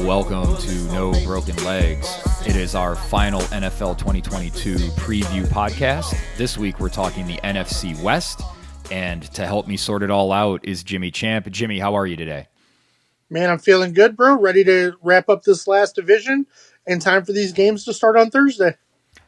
Welcome to No Broken Legs. It is our final NFL 2022 preview podcast. This week we're talking the NFC West, and to help me sort it all out is Jimmy Champ. Jimmy, how are you today? Man, I'm feeling good, bro. Ready to wrap up this last division and time for these games to start on Thursday.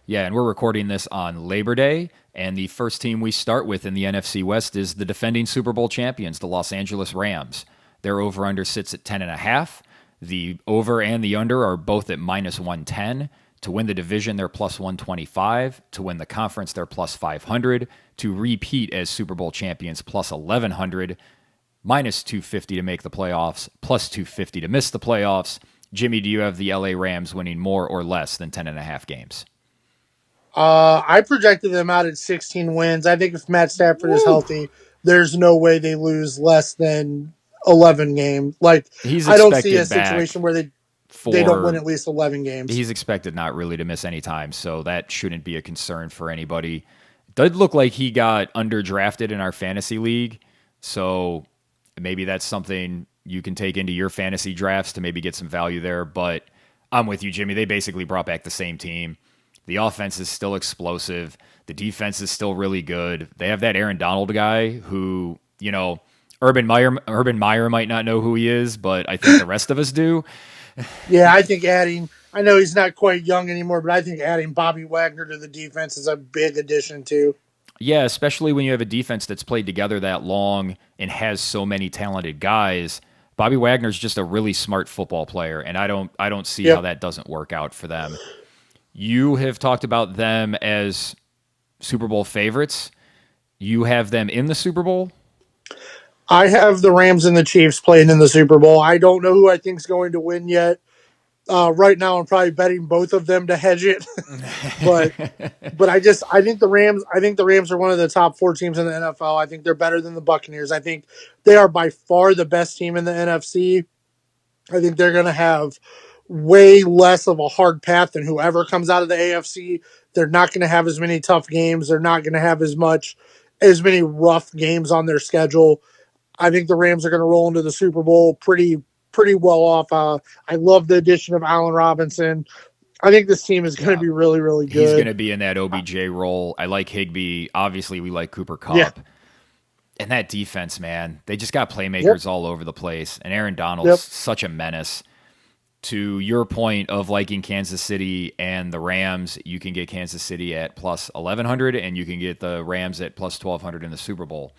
Yeah, and we're recording this on Labor Day, and the first team we start with in the NFC West is the defending Super Bowl champions, the Los Angeles Rams. Their over-under sits at 10.5. The over and the under are both at minus 110. To win the division, they're plus 125. To win the conference, they're plus 500. To repeat as Super Bowl champions, plus 1,100. Minus 250 to make the playoffs, plus 250 to miss the playoffs. Jimmy, do you have the LA Rams winning more or less than 10.5 games? I projected them out at 16 wins. I think if Matt Stafford is healthy, there's no way they lose less than 11 games. Like, I don't see a situation where they don't win at least 11 games. He's expected not really to miss any time, so that shouldn't be a concern for anybody. It did look like he got underdrafted in our fantasy league, so maybe that's something you can take into your fantasy drafts to maybe get some value there. But I'm with you, Jimmy. They basically brought back the same team. The offense is still explosive. The defense is still really good. They have that Aaron Donald guy who, you know, Urban Meyer might not know who he is, but I think the rest of us do. Yeah, I think I know he's not quite young anymore, but I think adding Bobby Wagner to the defense is a big addition too. Yeah, especially when you have a defense that's played together that long and has so many talented guys. Bobby Wagner's just a really smart football player, and I don't see how that doesn't work out for them. You have talked about them as Super Bowl favorites. You have them in the Super Bowl? I have the Rams and the Chiefs playing in the Super Bowl. I don't know who I think is going to win yet. Right now, I'm probably betting both of them to hedge it. but I think the Rams are one of the top 4 teams in the NFL. I think they're better than the Buccaneers. I think they are by far the best team in the NFC. I think they're going to have way less of a hard path than whoever comes out of the AFC. They're not going to have as many tough games. They're not going to have as many rough games on their schedule. I think the Rams are going to roll into the Super Bowl pretty well off. I love the addition of Allen Robinson. I think this team is going to be really, really good. He's going to be in that OBJ role. I like Higbee. Obviously, we like Cooper Kupp. Yeah. And that defense, man, they just got playmakers all over the place. And Aaron Donald's such a menace. To your point of liking Kansas City and the Rams, you can get Kansas City at plus 1,100, and you can get the Rams at plus 1,200 in the Super Bowl.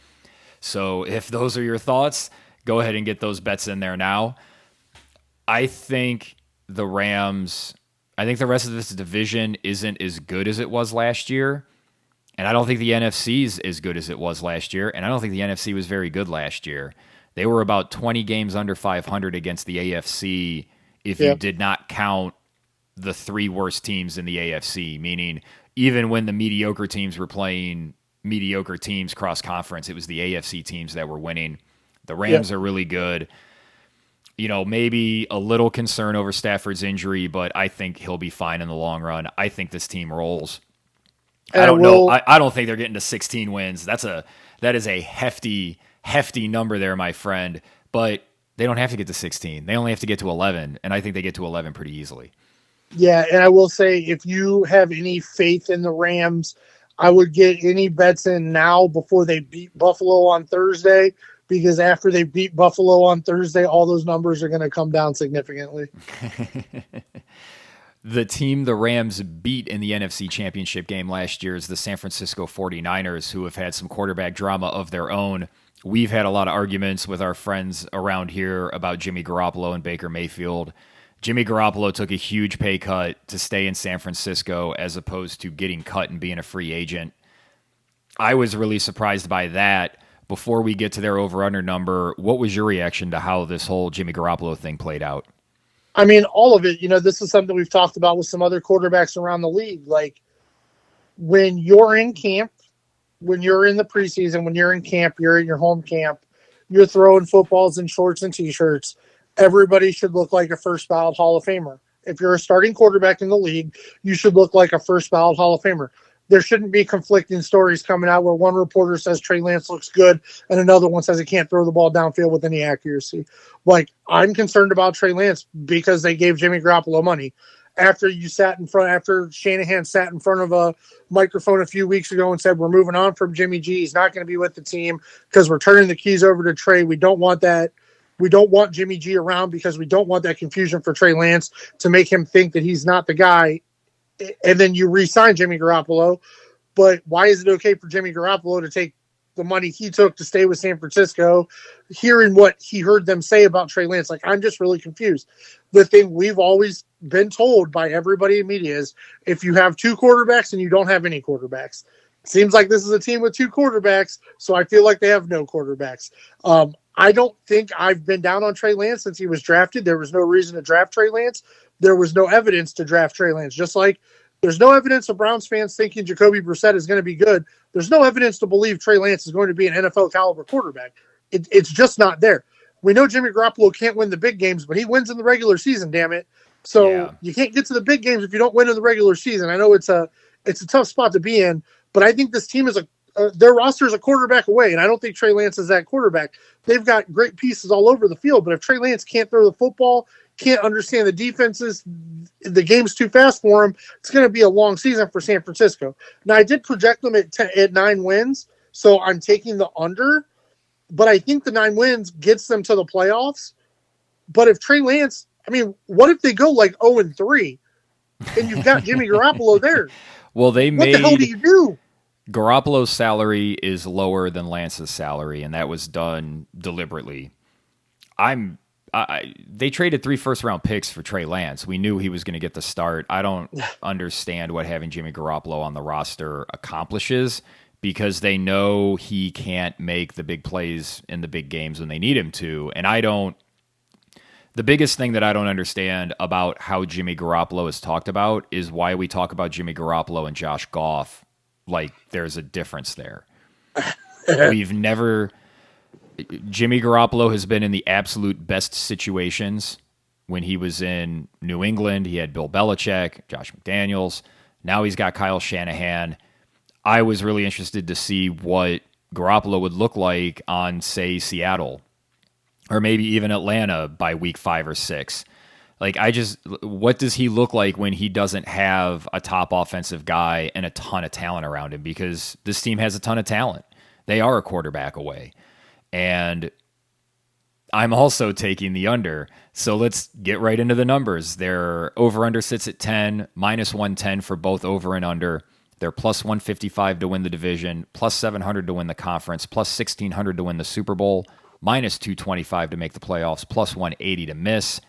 So if those are your thoughts, go ahead and get those bets in there now. I think the rest of this division isn't as good as it was last year. And I don't think the NFC is as good as it was last year. And I don't think the NFC was very good last year. They were about 20 games under 500 against the AFC if you did not count the 3 worst teams in the AFC, meaning even when the mediocre teams were playing mediocre teams cross-conference, it was the AFC teams that were winning. The Rams are really good. You know, maybe a little concern over Stafford's injury, but I think he'll be fine in the long run. I think this team rolls. I don't know. I don't think they're getting to 16 wins. That is a hefty number there, my friend. But they don't have to get to 16. They only have to get to 11, and I think they get to 11 pretty easily. Yeah, and I will say, if you have any faith in the Rams, I would get any bets in now before they beat Buffalo on Thursday, because after they beat Buffalo on Thursday, all those numbers are going to come down significantly. The team the Rams beat in the NFC Championship game last year is the San Francisco 49ers, who have had some quarterback drama of their own. We've had a lot of arguments with our friends around here about Jimmy Garoppolo and Baker Mayfield. Jimmy Garoppolo took a huge pay cut to stay in San Francisco as opposed to getting cut and being a free agent. I was really surprised by that. Before we get to their over-under number, what was your reaction to how this whole Jimmy Garoppolo thing played out? I mean, all of it. You know, this is something we've talked about with some other quarterbacks around the league. Like, when you're in camp, when you're in the preseason, when you're in camp, you're in your home camp, you're throwing footballs in shorts and T-shirts. Everybody should look like a first ballot Hall of Famer. If you're a starting quarterback in the league, you should look like a first ballot Hall of Famer. there shouldn't be conflicting stories coming out where one reporter says Trey Lance looks good and another one says he can't throw the ball downfield with any accuracy. Like, I'm concerned about Trey Lance because they gave Jimmy Garoppolo money. After Shanahan sat in front of a microphone a few weeks ago and said, we're moving on from Jimmy G. He's not going to be with the team because we're turning the keys over to Trey. We don't want that. We don't want Jimmy G around because we don't want that confusion for Trey Lance to make him think that he's not the guy. And then you re-sign Jimmy Garoppolo. But why is it okay for Jimmy Garoppolo to take the money he took to stay with San Francisco, hearing what he heard them say about Trey Lance? Like, I'm just really confused. The thing we've always been told by everybody in media is if you have two quarterbacks and you don't have any quarterbacks. It seems like this is a team with two quarterbacks, so I feel like they have no quarterbacks. I don't think I've been down on Trey Lance since he was drafted. There was no reason to draft Trey Lance. There was no evidence to draft Trey Lance. Just like there's no evidence of Browns fans thinking Jacoby Brissett is going to be good. There's no evidence to believe Trey Lance is going to be an NFL caliber quarterback. It's just not there. We know Jimmy Garoppolo can't win the big games, but he wins in the regular season, damn it. So You can't get to the big games if you don't win in the regular season. I know it's a tough spot to be in, but I think this team is their roster is a quarterback away, and I don't think Trey Lance is that quarterback. They've got great pieces all over the field, but if Trey Lance can't throw the football, can't understand the defenses, the game's too fast for him, it's going to be a long season for San Francisco. Now, I did project them at 9 wins, so I'm taking the under, but I think the 9 wins gets them to the playoffs. But if Trey Lance, I mean, what if they go like 0-3 and you've got Jimmy Garoppolo there? Well, what the hell do you do? Garoppolo's salary is lower than Lance's salary, and that was done deliberately. They traded 3 first-round picks for Trey Lance. We knew he was going to get the start. I don't understand what having Jimmy Garoppolo on the roster accomplishes because they know he can't make the big plays in the big games when they need him to. And the biggest thing that I don't understand about how Jimmy Garoppolo is talked about is why we talk about Jimmy Garoppolo and Josh Goff like there's a difference there. Jimmy Garoppolo has been in the absolute best situations. When he was in New England, he had Bill Belichick, Josh McDaniels. Now he's got Kyle Shanahan. I was really interested to see what Garoppolo would look like on, say, Seattle or maybe even Atlanta by week 5 or 6. Like, what does he look like when he doesn't have a top offensive guy and a ton of talent around him? Because this team has a ton of talent. They are a quarterback away. And I'm also taking the under. So let's get right into the numbers. Their over-under sits at 10, minus 110 for both over and under. They're plus 155 to win the division, plus 700 to win the conference, plus 1,600 to win the Super Bowl, minus 225 to make the playoffs, plus 180 to miss.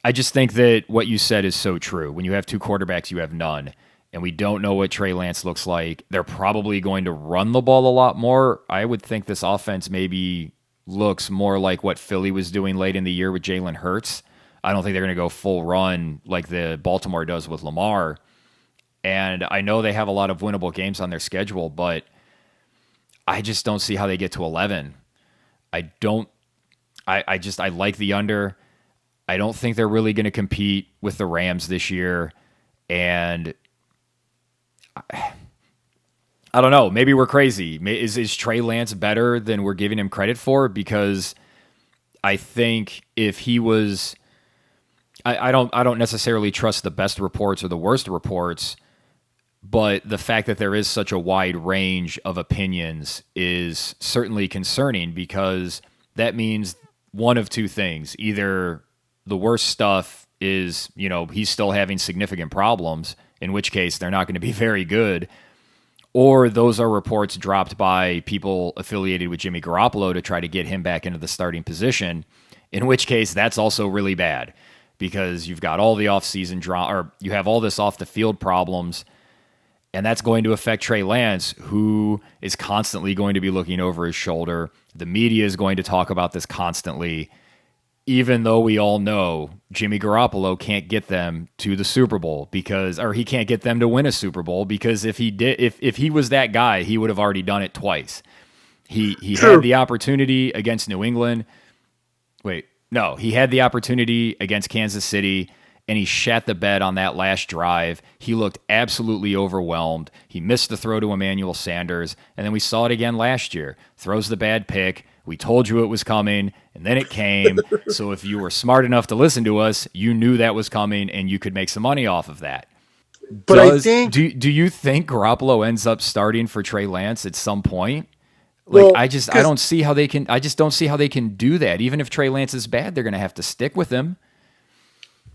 I just think that what you said is so true. When you have 2 quarterbacks, you have none. And we don't know what Trey Lance looks like. They're probably going to run the ball a lot more. I would think this offense maybe looks more like what Philly was doing late in the year with Jalen Hurts. I don't think they're going to go full run like the Baltimore does with Lamar. And I know they have a lot of winnable games on their schedule, but I just don't see how they get to 11. I like the under. I don't think they're really going to compete with the Rams this year. And I don't know. Maybe we're crazy. Is Trey Lance better than we're giving him credit for? Because I think if he was, I don't necessarily trust the best reports or the worst reports, but the fact that there is such a wide range of opinions is certainly concerning because that means one of 2 things. Either the worst stuff is, he's still having significant problems, in which case they're not going to be very good, or those are reports dropped by people affiliated with Jimmy Garoppolo to try to get him back into the starting position, in which case that's also really bad because you've got all the offseason or you have all this off the field problems, and that's going to affect Trey Lance, who is constantly going to be looking over his shoulder. The media is going to talk about this constantly, even though we all know Jimmy Garoppolo can't get them to the Super Bowl or he can't get them to win a Super Bowl because if he was that guy, he would have already done it twice. He had the opportunity against New England. He had the opportunity against Kansas City, and he shat the bed on that last drive. He looked absolutely overwhelmed. He missed the throw to Emmanuel Sanders, and then we saw it again last year. Throws the bad pick. We told you it was coming, and then it came. So if you were smart enough to listen to us, you knew that was coming, and you could make some money off of that. But I think, do you think Garoppolo ends up starting for Trey Lance at some point? Like, well, I don't see how they can. I just don't see how they can do that. Even if Trey Lance is bad, they're going to have to stick with him.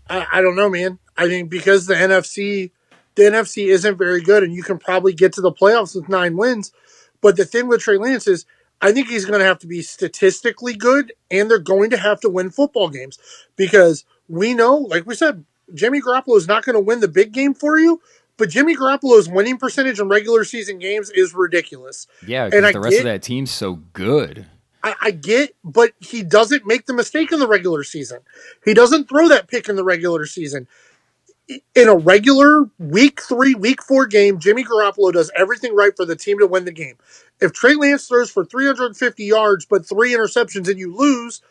I don't know, man. I think because the NFC isn't very good, and you can probably get to the playoffs with 9 wins. But the thing with Trey Lance is, I think he's going to have to be statistically good, and they're going to have to win football games because we know, like we said, Jimmy Garoppolo is not going to win the big game for you, but Jimmy Garoppolo's winning percentage in regular season games is ridiculous. Yeah, because the rest of that team's so good. I get, but he doesn't make the mistake in the regular season. He doesn't throw that pick in the regular season. In a regular week 3, week 4 game, Jimmy Garoppolo does everything right for the team to win the game. If Trey Lance throws for 350 yards but 3 interceptions and you lose,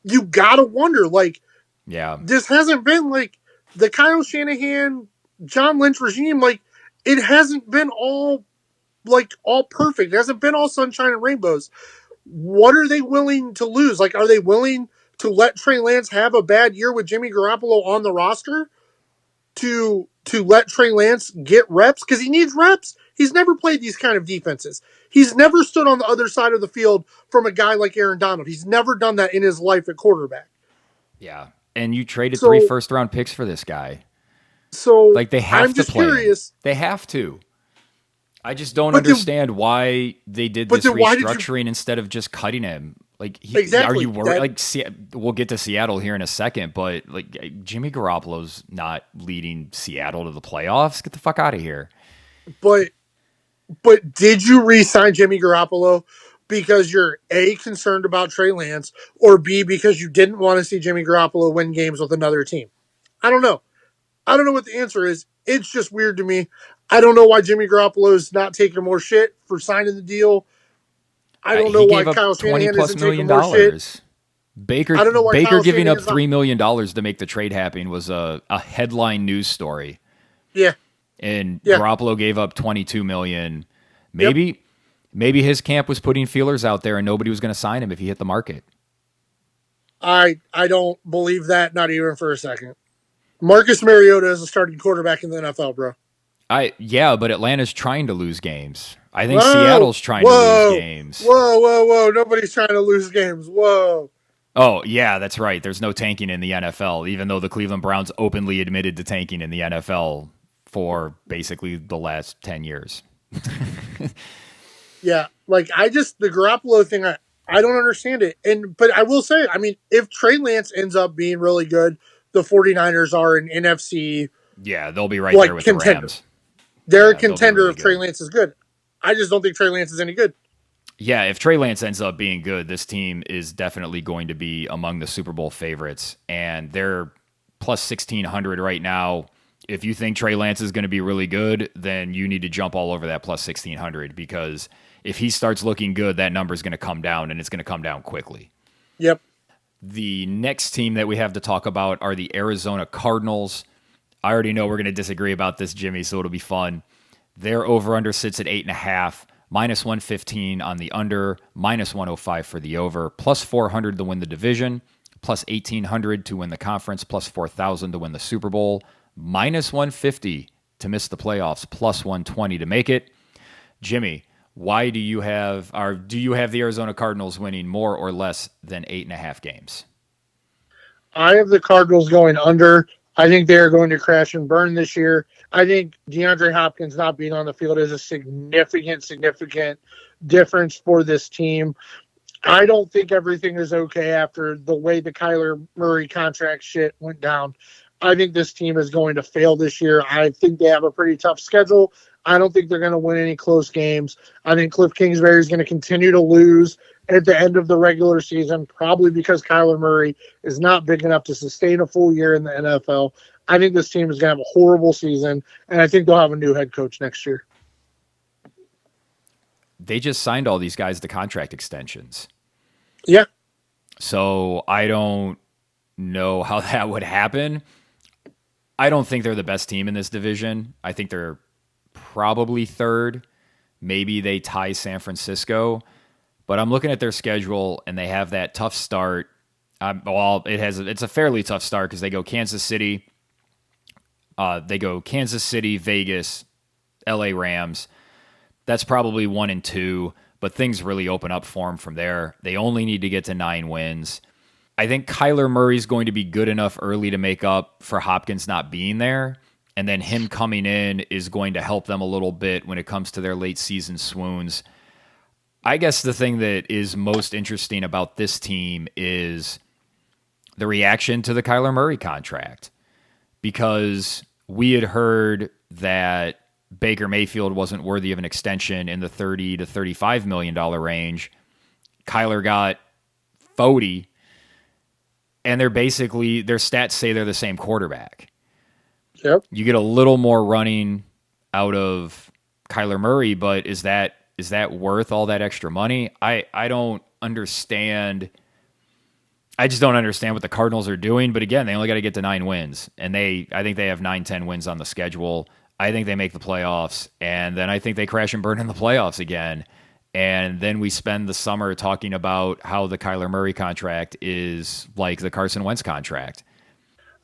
you gotta wonder, like, yeah, this hasn't been like the Kyle Shanahan, John Lynch regime. Like, it hasn't been all perfect. It hasn't been all sunshine and rainbows. What are they willing to lose? Like, are they willing to let Trey Lance have a bad year with Jimmy Garoppolo on the roster to let Trey Lance get reps? Because he needs reps. He's never played these kind of defenses. He's never stood on the other side of the field from a guy like Aaron Donald. He's never done that in his life at quarterback. Yeah, and you traded 3 first-round picks for this guy. So, like, they have to play curious. They have to. I just don't understand why they did this restructuring instead of just cutting him. Like, exactly. Are you worried? We'll get to Seattle here in a second, but like, Jimmy Garoppolo's not leading Seattle to the playoffs. Get the fuck out of here. But did you re-sign Jimmy Garoppolo because you're A, concerned about Trey Lance, or B, because you didn't want to see Jimmy Garoppolo win games with another team? I don't know. I don't know what the answer is. It's just weird to me. I don't know why Jimmy Garoppolo is not taking more shit for signing the deal. I don't know why Kyle Shanahan isn't taking more shit. Baker giving up $3 million to make the trade happen was a headline news story. Yeah. And Garoppolo gave up $22 million. Maybe his camp was putting feelers out there and nobody was going to sign him if he hit the market. I don't believe that, not even for a second. Marcus Mariota is a starting quarterback in the NFL, bro. But Atlanta's trying to lose games. I think Seattle's trying to lose games. Whoa. Nobody's trying to lose games. Whoa. Oh, yeah, that's right. There's no tanking in the NFL, even though the Cleveland Browns openly admitted to tanking in the NFL for basically the last 10 years. Yeah, like, the Garoppolo thing, I don't understand it. But I will say, I mean, if Trey Lance ends up being really good, the 49ers are an NFC. Yeah, they'll be right there with contender. The Rams. They're a contender if Trey Lance is good. I just don't think Trey Lance is any good. Yeah, if Trey Lance ends up being good, this team is definitely going to be among the Super Bowl favorites. And they're plus 1,600 right now. If you think Trey Lance is going to be really good, then you need to jump all over that plus 1,600 because if he starts looking good, that number is going to come down, and it's going to come down quickly. Yep. The next team that we have to talk about are the Arizona Cardinals. I already know we're going to disagree about this, Jimmy, so it'll be fun. Their over-under sits at 8.5, minus 115 on the under, minus 105 for the over, plus 400 to win the division, plus 1,800 to win the conference, plus 4,000 to win the Super Bowl, minus 150 to miss the playoffs, plus 120 to make it. Jimmy, why do you have the Arizona Cardinals winning more or less than 8.5 games? I have the Cardinals going under. I think they're going to crash and burn this year. I think DeAndre Hopkins not being on the field is a significant difference for this team. I don't think everything is okay after the way the Kyler Murray contract shit went down. I think this team is going to fail this year. I think they have a pretty tough schedule. I don't think they're going to win any close games. I think Cliff Kingsbury is going to continue to lose at the end of the regular season, probably because Kyler Murray is not big enough to sustain a full year in the NFL. I think this team is going to have a horrible season, and I think they'll have a new head coach next year. They just signed all these guys to contract extensions. Yeah. So I don't know how that would happen. I don't think they're the best team in this division. I think they're probably third. Maybe they tie San Francisco. But I'm looking at their schedule, and they have that tough start. It's a fairly tough start because they go Kansas City, Vegas, LA Rams. That's probably 1 and 2, but things really open up for them from there. They only need to get to 9 wins. I think Kyler Murray's going to be good enough early to make up for Hopkins not being there, and then him coming in is going to help them a little bit when it comes to their late season swoons. I guess the thing that is most interesting about this team is the reaction to the Kyler Murray contract, because we had heard that Baker Mayfield wasn't worthy of an extension in the $30 to $35 million range. Kyler got 40, and their stats say they're the same quarterback. Yep. You get a little more running out of Kyler Murray, but is that worth all that extra money? I don't understand. I just don't understand what the Cardinals are doing. But again, they only got to get to 9 wins, and I think they have 9-10 wins on the schedule. I think they make the playoffs, and then I think they crash and burn in the playoffs again. And then we spend the summer talking about how the Kyler Murray contract is like the Carson Wentz contract.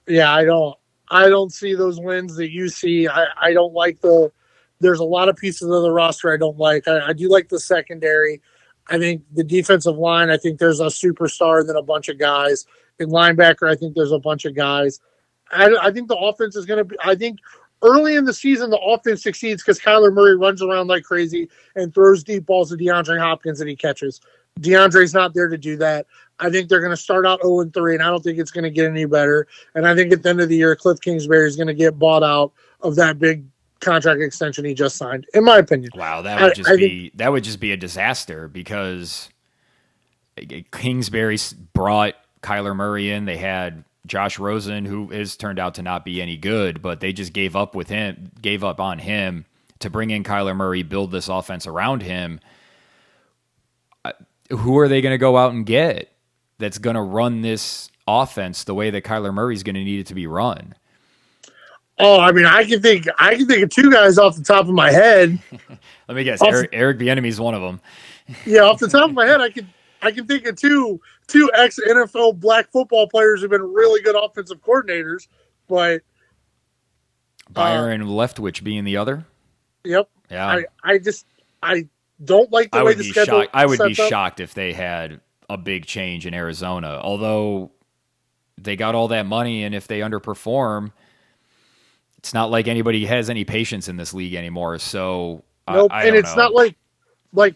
Yeah, I don't see those wins that you see. I don't like there's a lot of pieces of the roster I don't like. I do like the secondary. I think the defensive line, I think there's a superstar and then a bunch of guys. In linebacker, I think there's a bunch of guys. I think the offense is going to be, I think early in the season, the offense succeeds because Kyler Murray runs around like crazy and throws deep balls to DeAndre Hopkins that he catches. DeAndre's not there to do that. I think they're going to start out 0-3, and I don't think it's going to get any better. And I think at the end of the year, Cliff Kingsbury is going to get bought out of that big contract extension he just signed, in my opinion. Wow, that would just be a disaster, because Kingsbury brought Kyler Murray in. They had Josh Rosen, who has turned out to not be any good, but they just gave up on him to bring in Kyler Murray, build this offense around him. Who are they going to go out and get that's going to run this offense the way that Kyler Murray's going to need it to be run? Oh, I mean, I can think of 2 guys off the top of my head. Let me guess. Eric Bieniemy's one of them. Yeah, off the top of my head, I can think of two ex-NFL black football players who've been really good offensive coordinators, but Byron Leftwich being the other. Yep. Yeah. I don't like the way the schedule. I would be shocked if they had a big change in Arizona, although they got all that money, and if they underperform, it's not like anybody has any patience in this league anymore. So nope. I don't know. Not like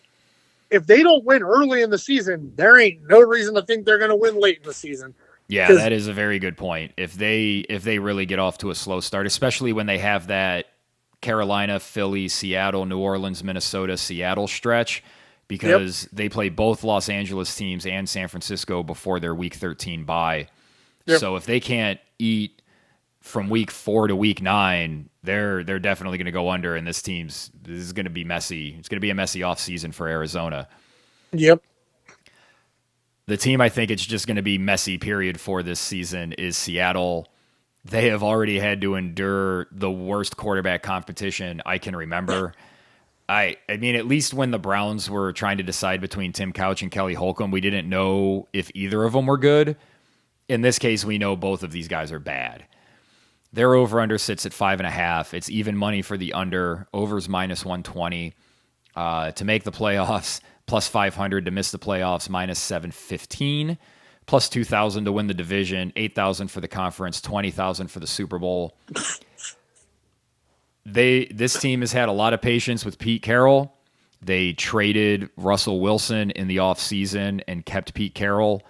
if they don't win early in the season, there ain't no reason to think they're going to win late in the season. Yeah, that is a very good point. If they really get off to a slow start, especially when they have that Carolina, Philly, Seattle, New Orleans, Minnesota, Seattle stretch, because they play both Los Angeles teams and San Francisco before their Week 13 bye. Yep. So if they can't eat from Week 4 to Week 9, they're definitely going to go under, and this is going to be messy. It's going to be a messy offseason for Arizona. Yep. The team I think it's just going to be messy, period, for this season is Seattle. They have already had to endure the worst quarterback competition I can remember. I mean, at least when the Browns were trying to decide between Tim Couch and Kelly Holcomb, we didn't know if either of them were good. In this case, we know both of these guys are bad. Their over-under sits at 5.5. It's even money for the under. Over's minus 120. To make the playoffs, plus 500. To miss the playoffs, minus 715. Plus 2,000 to win the division. 8,000 for the conference. 20,000 for the Super Bowl. This team has had a lot of patience with Pete Carroll. They traded Russell Wilson in the offseason and kept Pete Carroll.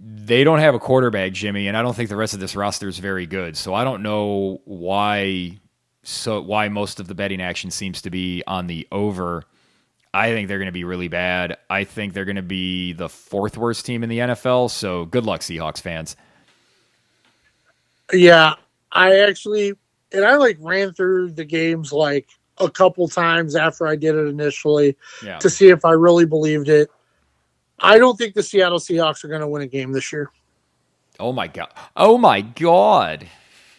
They don't have a quarterback, Jimmy, and I don't think the rest of this roster is very good. So I don't know why most of the betting action seems to be on the over. I think they're going to be really bad. I think they're going to be the 4th worst team in the NFL. So good luck, Seahawks fans. Yeah, I ran through the games like a couple times after I did it initially to see if I really believed it. I don't think the Seattle Seahawks are going to win a game this year. Oh my god. Oh my god.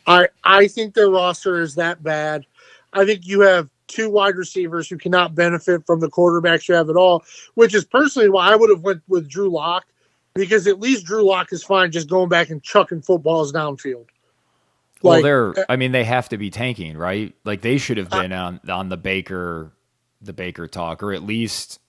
I think their roster is that bad. I think you have two wide receivers who cannot benefit from the quarterbacks you have at all, which is personally why I would have went with Drew Lock, because at least Drew Lock is fine just going back and chucking footballs downfield. Well, they have to be tanking, right? Like they should have been on the Baker talk, or at least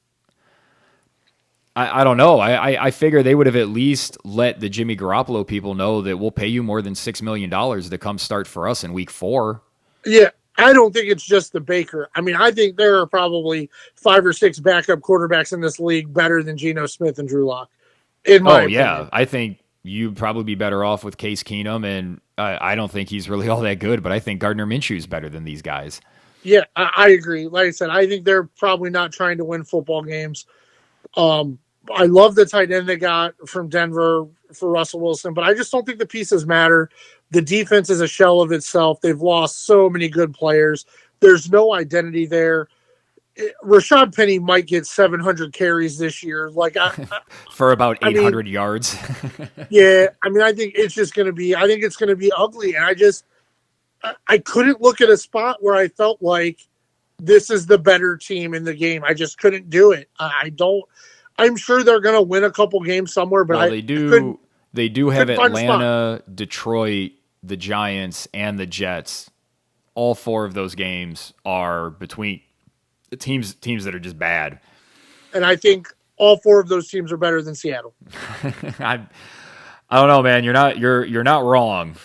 I don't know. I figure they would have at least let the Jimmy Garoppolo people know that we'll pay you more than $6 million to come start for us in week 4. Yeah, I don't think it's just the Baker. I mean, I think there are probably 5 or 6 backup quarterbacks in this league better than Geno Smith and Drew Lock, in my opinion. Yeah. I think you'd probably be better off with Case Keenum, and I don't think he's really all that good, but I think Gardner Minshew's better than these guys. Yeah, I agree. Like I said, I think they're probably not trying to win football games. I love the tight end they got from Denver for Russell Wilson, but I just don't think the pieces matter. The defense is a shell of itself. They've lost so many good players. There's no identity there. Rashad Penny might get 700 carries this year, for about 800 yards. Yeah, I mean, I think it's going to be ugly, and I couldn't look at a spot where I felt like this is the better team in the game. I just couldn't do it. I'm sure they're going to win a couple games somewhere, but well, they do have Atlanta, Detroit, the Giants, and the Jets. All 4 of those games are between the teams that are just bad. And I think all 4 of those teams are better than Seattle. I don't know, man. You're not wrong.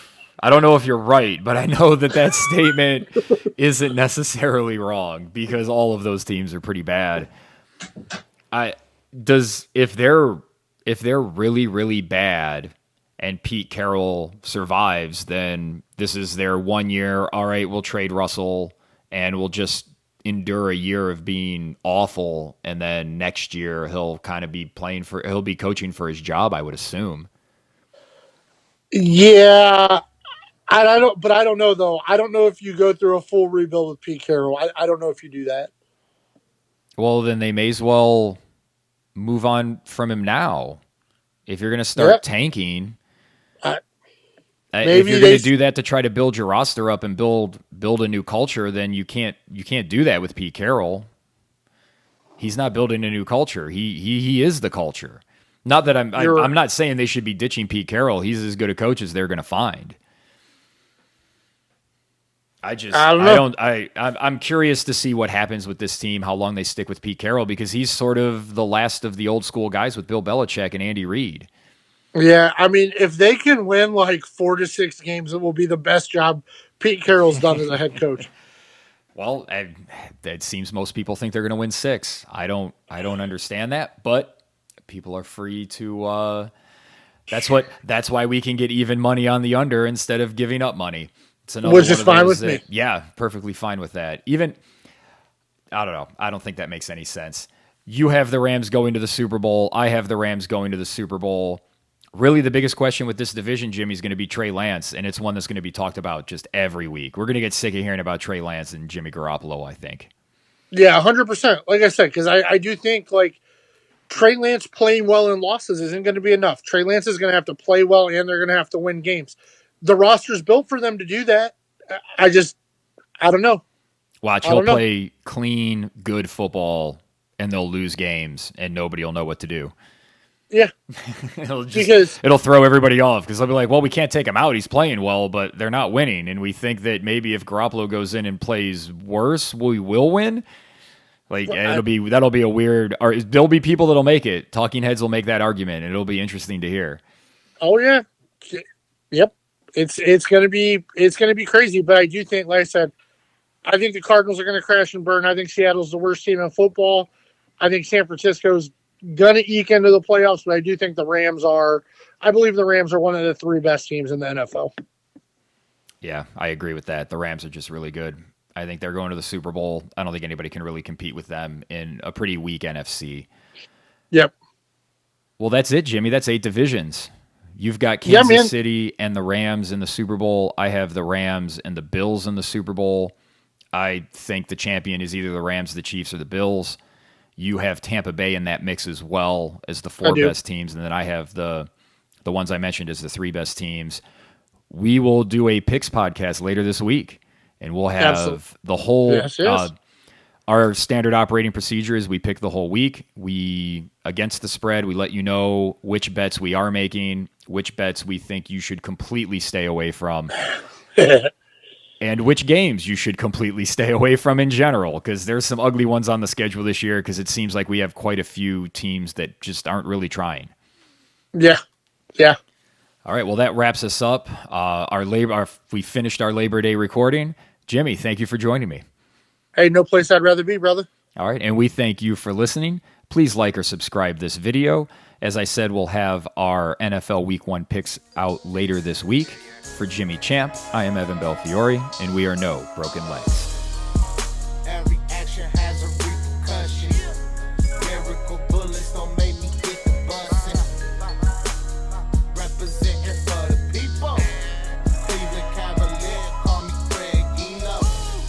I don't know if you're right, but I know that statement isn't necessarily wrong because all of those teams are pretty bad. If they're really, really bad and Pete Carroll survives, then this is their 1 year. All right, we'll trade Russell and we'll just endure a year of being awful, and then next year he'll kind of be he'll be coaching for his job, I would assume. Yeah, I don't know though. I don't know if you go through a full rebuild with Pete Carroll. I don't know if you do that. Well, then they may as well move on from him now. If you're going to start tanking, if you're going to do that to try to build your roster up and build a new culture, then you can't do that with Pete Carroll. He's not building a new culture. He is the culture. Not that I'm not saying they should be ditching Pete Carroll. He's as good a coach as they're going to find. I'm curious to see what happens with this team, how long they stick with Pete Carroll, because he's sort of the last of the old school guys with Bill Belichick and Andy Reid. Yeah, I mean, if they can win like 4 to 6 games, it will be the best job Pete Carroll's done as a head coach. Well, it seems most people think they're going to win 6. I don't understand that, but people are free to. That's why we can get even money on the under instead of giving up money. Which is fine with me. Yeah, perfectly fine with that. Even, I don't know. I don't think that makes any sense. You have the Rams going to the Super Bowl. I have the Rams going to the Super Bowl. Really, the biggest question with this division, Jimmy, is going to be Trey Lance, and it's one that's going to be talked about just every week. We're going to get sick of hearing about Trey Lance and Jimmy Garoppolo, I think. Yeah, 100%. Like I said, because I do think like Trey Lance playing well in losses isn't going to be enough. Trey Lance is going to have to play well, and they're going to have to win games. The roster's built for them to do that. I don't know. Watch, he'll play clean, good football, and they'll lose games, and nobody will know what to do. Yeah. It'll throw everybody off because they'll be like, well, we can't take him out. He's playing well, but they're not winning. And we think that maybe if Garoppolo goes in and plays worse, we will win. Like, that'll be a weird, or there'll be people that'll make it. Talking heads will make that argument, and it'll be interesting to hear. Oh, yeah. Yep. It's gonna be crazy, but I do think, like I said, I think the Cardinals are gonna crash and burn. I think Seattle's the worst team in football. I think San Francisco's gonna eke into the playoffs, but I do think I believe the Rams are one of the 3 best teams in the NFL. Yeah, I agree with that. The Rams are just really good. I think they're going to the Super Bowl. I don't think anybody can really compete with them in a pretty weak NFC. Yep. Well, that's it, Jimmy. That's 8 divisions. You've got Kansas City and the Rams in the Super Bowl. I have the Rams and the Bills in the Super Bowl. I think the champion is either the Rams, the Chiefs, or the Bills. You have Tampa Bay in that mix as well as the 4 best teams, and then I have the the ones I mentioned as the 3 best teams. We will do a picks podcast later this week, and we'll have the whole. Yes. Our standard operating procedure is we pick the whole week. We, against the spread, we let you know which bets we are making, which bets we think you should completely stay away from, and which games you should completely stay away from in general, because there's some ugly ones on the schedule this year, because it seems like we have quite a few teams that just aren't really trying. Yeah. All right, well, that wraps us up. We finished our Labor Day recording. Jimmy, thank you for joining me. Hey, no place I'd rather be, brother. All right, and we thank you for listening. Please like or subscribe this video. As I said, we'll have our NFL Week 1 picks out later this week. For Jimmy Champ, I am Evan Belfiore, and we are no broken legs.